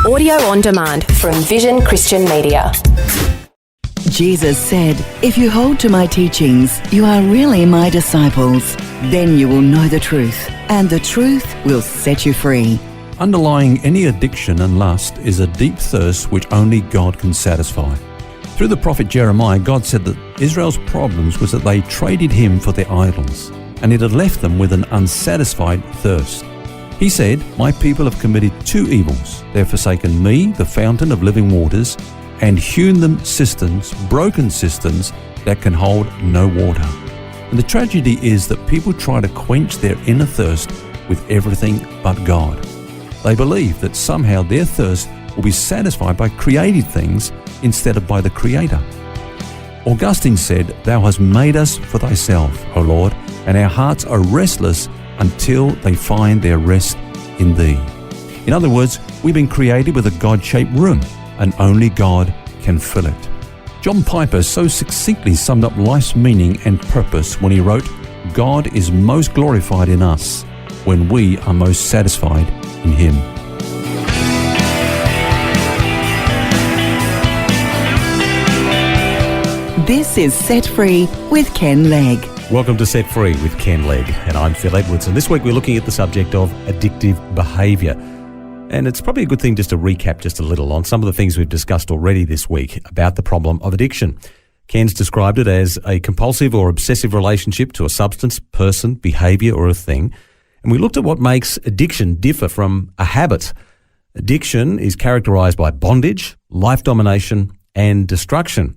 Audio on demand from Vision Christian Media. Jesus said, "If you hold to my teachings, you are really my disciples. Then you will know the truth, and the truth will set you free." Underlying any addiction and lust is a deep thirst which only God can satisfy. Through the prophet Jeremiah, God said that Israel's problems was that they traded him for their idols, and it had left them with an unsatisfied thirst. He said, "My people have committed two evils. They have forsaken me, the fountain of living waters, and hewn them cisterns, broken cisterns that can hold no water." And the tragedy is that people try to quench their inner thirst with everything but God. They believe that somehow their thirst will be satisfied by created things instead of by the Creator. Augustine said, "Thou hast made us for thyself, O Lord, and our hearts are restless until they find their rest in thee." In other words, we've been created with a God-shaped room, and only God can fill it. John Piper so succinctly summed up life's meaning and purpose when he wrote, "God is most glorified in us when we are most satisfied in Him." This is Set Free with Ken Legg. Welcome to Set Free with Ken Legg, and I'm Phil Edwards, and this week we're looking at the subject of addictive behaviour. And it's probably a good thing just to recap just a little on some of the things we've discussed already this week about the problem of addiction. Ken's described it as a compulsive or obsessive relationship to a substance, person, behaviour or a thing. And we looked at what makes addiction differ from a habit. Addiction is characterised by bondage, life domination and destruction.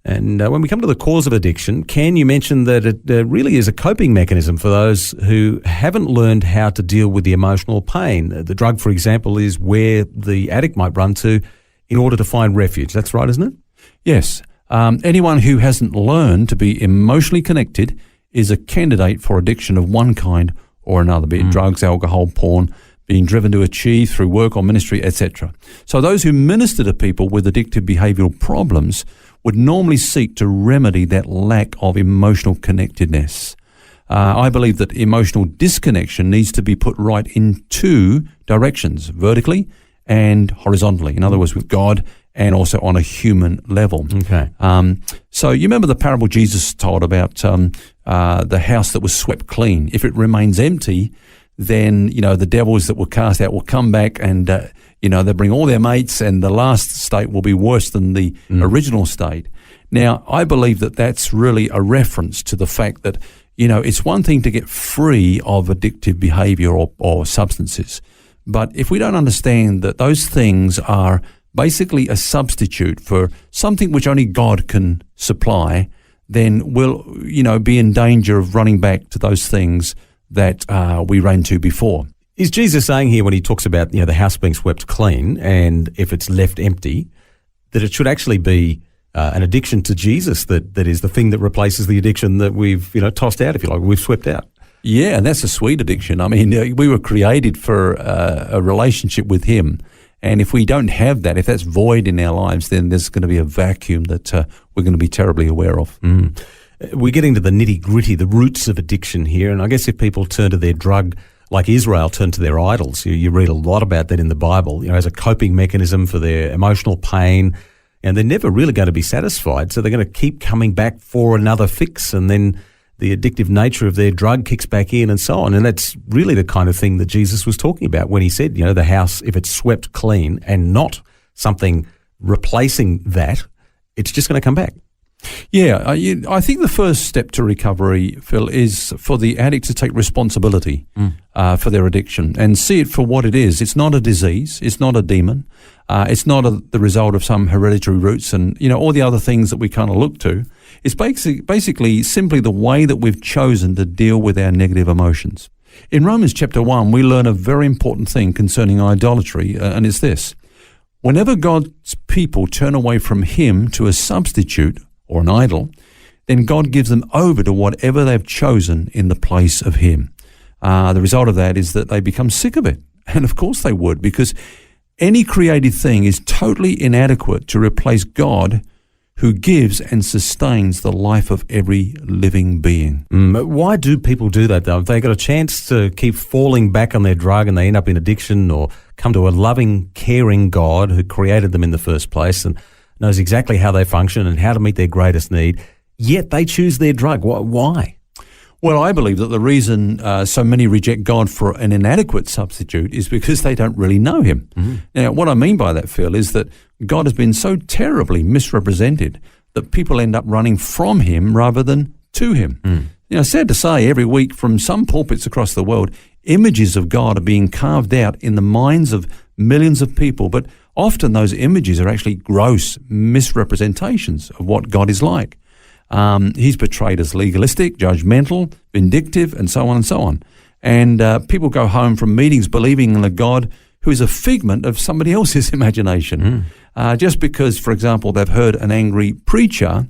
And when we come to the cause of addiction, Ken, you mentioned that it really is a coping mechanism for those who haven't learned how to deal with the emotional pain. The drug, for example, is where the addict might run to in order to find refuge. That's right, isn't it? Yes. Anyone who hasn't learned to be emotionally connected is a candidate for addiction of one kind or another, be it drugs, alcohol, porn, being driven to achieve through work or ministry, etc. So those who minister to people with addictive behavioural problems would normally seek to remedy that lack of emotional connectedness. I believe that emotional disconnection needs to be put right in two directions, vertically and horizontally. In other words, with God and also on a human level. Okay. So you remember the parable Jesus told about the house that was swept clean. If it remains empty, then, the devils that were cast out will come back and, they bring all their mates, and the last state will be worse than the original state. Now, I believe that that's really a reference to the fact that, it's one thing to get free of addictive behavior or substances. But if we don't understand that those things are basically a substitute for something which only God can supply, then we'll, be in danger of running back to those things that we ran to before. Is Jesus saying here when he talks about the house being swept clean and if it's left empty, that it should actually be an addiction to Jesus that is the thing that replaces the addiction that we've tossed out, if you like, we've swept out? Yeah, and that's a sweet addiction. I mean, we were created for a relationship with Him. And if we don't have that, if that's void in our lives, then there's going to be a vacuum that we're going to be terribly aware of. We're getting to the nitty-gritty, the roots of addiction here. And I guess if people turn to their drug, like Israel turned to their idols, you read a lot about that in the Bible, as a coping mechanism for their emotional pain. And they're never really going to be satisfied. So they're going to keep coming back for another fix. And then the addictive nature of their drug kicks back in and so on. And that's really the kind of thing that Jesus was talking about when he said, the house, if it's swept clean and not something replacing that, it's just going to come back. Yeah, I think the first step to recovery, Phil, is for the addict to take responsibility for their addiction and see it for what it is. It's not a disease. It's not a demon. It's not the result of some hereditary roots and, all the other things that we kind of look to. It's basically simply the way that we've chosen to deal with our negative emotions. In Romans chapter 1, we learn a very important thing concerning idolatry, and it's this. Whenever God's people turn away from Him to a substitute or an idol, then God gives them over to whatever they've chosen in the place of Him. The result of that is that they become sick of it. And of course they would, because any created thing is totally inadequate to replace God who gives and sustains the life of every living being. Why do people do that, though? If they got a chance to keep falling back on their drug and they end up in addiction, or come to a loving, caring God who created them in the first place and knows exactly how they function and how to meet their greatest need, yet they choose their drug. Why? Well, I believe that the reason so many reject God for an inadequate substitute is because they don't really know him. Now, what I mean by that, Phil, is that God has been so terribly misrepresented that people end up running from him rather than to him. You know, sad to say, every week from some pulpits across the world, images of God are being carved out in the minds of millions of people, but often those images are actually gross misrepresentations of what God is like. He's portrayed as legalistic, judgmental, vindictive, and so on and so on. And people go home from meetings believing in a God who is a figment of somebody else's imagination. Just because, for example, they've heard an angry preacher,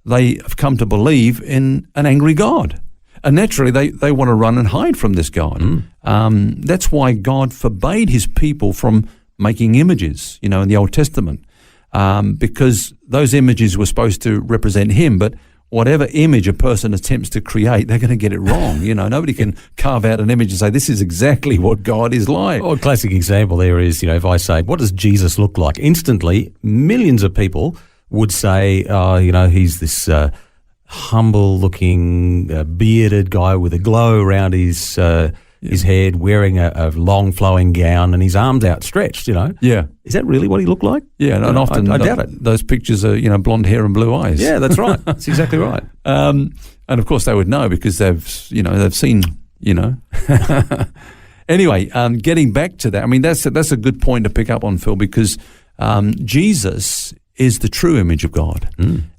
they have come to believe in an angry God. And naturally, they want to run and hide from this God. That's why God forbade his people from making images, in the Old Testament. Because those images were supposed to represent him, but whatever image a person attempts to create, they're going to get it wrong. Nobody can carve out an image and say, this is exactly what God is like. Well, a classic example there is, if I say, what does Jesus look like? Instantly, millions of people would say, he's this humble-looking, bearded guy with a glow around his head, wearing a long flowing gown and his arms outstretched, Yeah. Is that really what he looked like? Yeah, and often I doubt it. Those pictures are, blonde hair and blue eyes. Yeah, that's right. That's exactly right. And of course they would know because they've seen, Anyway, getting back to that, I mean, that's a good point to pick up on, Phil, because Jesus is the true image of God.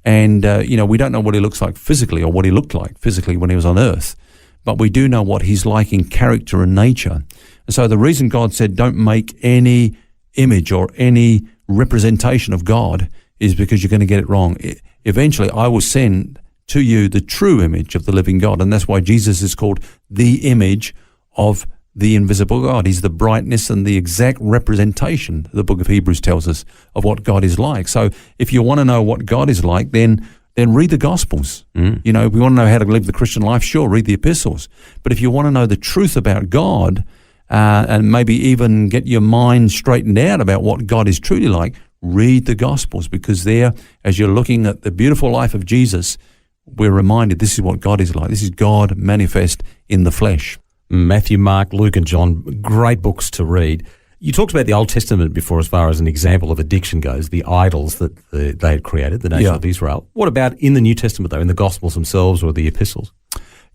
And, we don't know what he looks like physically or what he looked like physically when he was on earth. But we do know what he's like in character and nature. And so the reason God said don't make any image or any representation of God is because you're going to get it wrong. Eventually, I will send to you the true image of the living God. And that's why Jesus is called the image of the invisible God. He's the brightness and the exact representation, the book of Hebrews tells us, of what God is like. So if you want to know what God is like, then read the Gospels. If we want to know how to live the Christian life, sure, read the epistles. But if you want to know the truth about God and maybe even get your mind straightened out about what God is truly like, read the Gospels, because there, as you're looking at the beautiful life of Jesus, we're reminded this is what God is like. This is God manifest in the flesh. Matthew, Mark, Luke and John, great books to read. You talked about the Old Testament before as far as an example of addiction goes, the idols that they had created, the nation of Israel. What about in the New Testament, though, in the Gospels themselves or the epistles?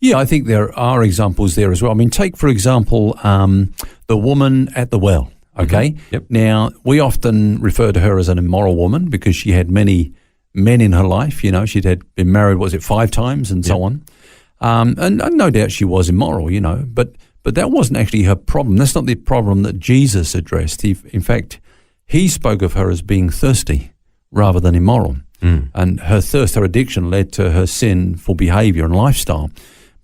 Yeah, I think there are examples there as well. I mean, take, for example, the woman at the well, okay? Yep. Now, we often refer to her as an immoral woman because she had many men in her life. She'd had been married, 5 times and so on. And no doubt she was immoral, but that wasn't actually her problem. That's not the problem that Jesus addressed. In fact, he spoke of her as being thirsty rather than immoral. And her thirst, her addiction led to her sinful behavior and lifestyle.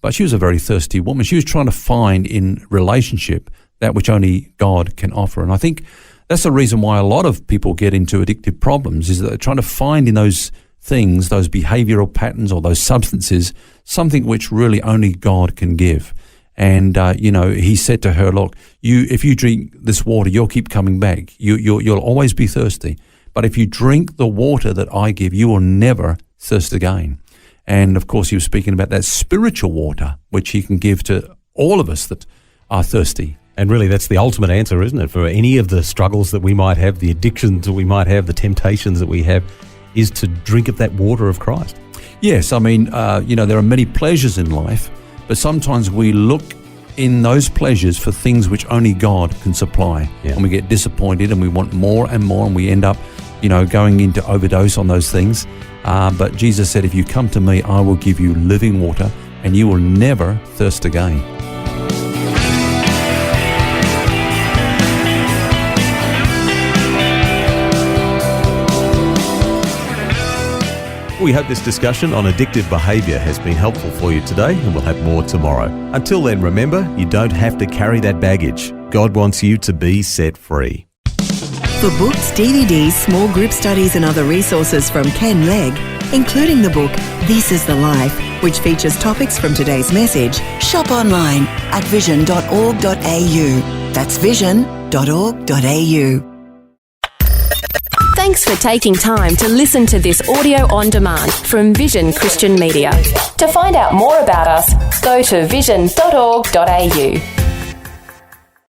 But she was a very thirsty woman. She was trying to find in relationship that which only God can offer. And I think that's the reason why a lot of people get into addictive problems, is that they're trying to find in those things, those behavioral patterns or those substances, something which really only God can give. And, he said to her, look, if you drink this water, you'll keep coming back. You'll always be thirsty. But if you drink the water that I give, you will never thirst again. And, of course, he was speaking about that spiritual water, which he can give to all of us that are thirsty. And really, that's the ultimate answer, isn't it? For any of the struggles that we might have, the addictions that we might have, the temptations that we have, is to drink of that water of Christ. Yes, I mean, there are many pleasures in life, but sometimes we look in those pleasures for things which only God can supply. Yeah. And we get disappointed and we want more and more, and we end up, going into overdose on those things. But Jesus said, if you come to me, I will give you living water and you will never thirst again. We hope this discussion on addictive behaviour has been helpful for you today, and we'll have more tomorrow. Until then, remember, you don't have to carry that baggage. God wants you to be set free. For books, DVDs, small group studies and other resources from Ken Legg, including the book This is the Life, which features topics from today's message, shop online at vision.org.au. That's vision.org.au. Thanks for taking time to listen to this audio on demand from Vision Christian Media. To find out more about us, go to vision.org.au.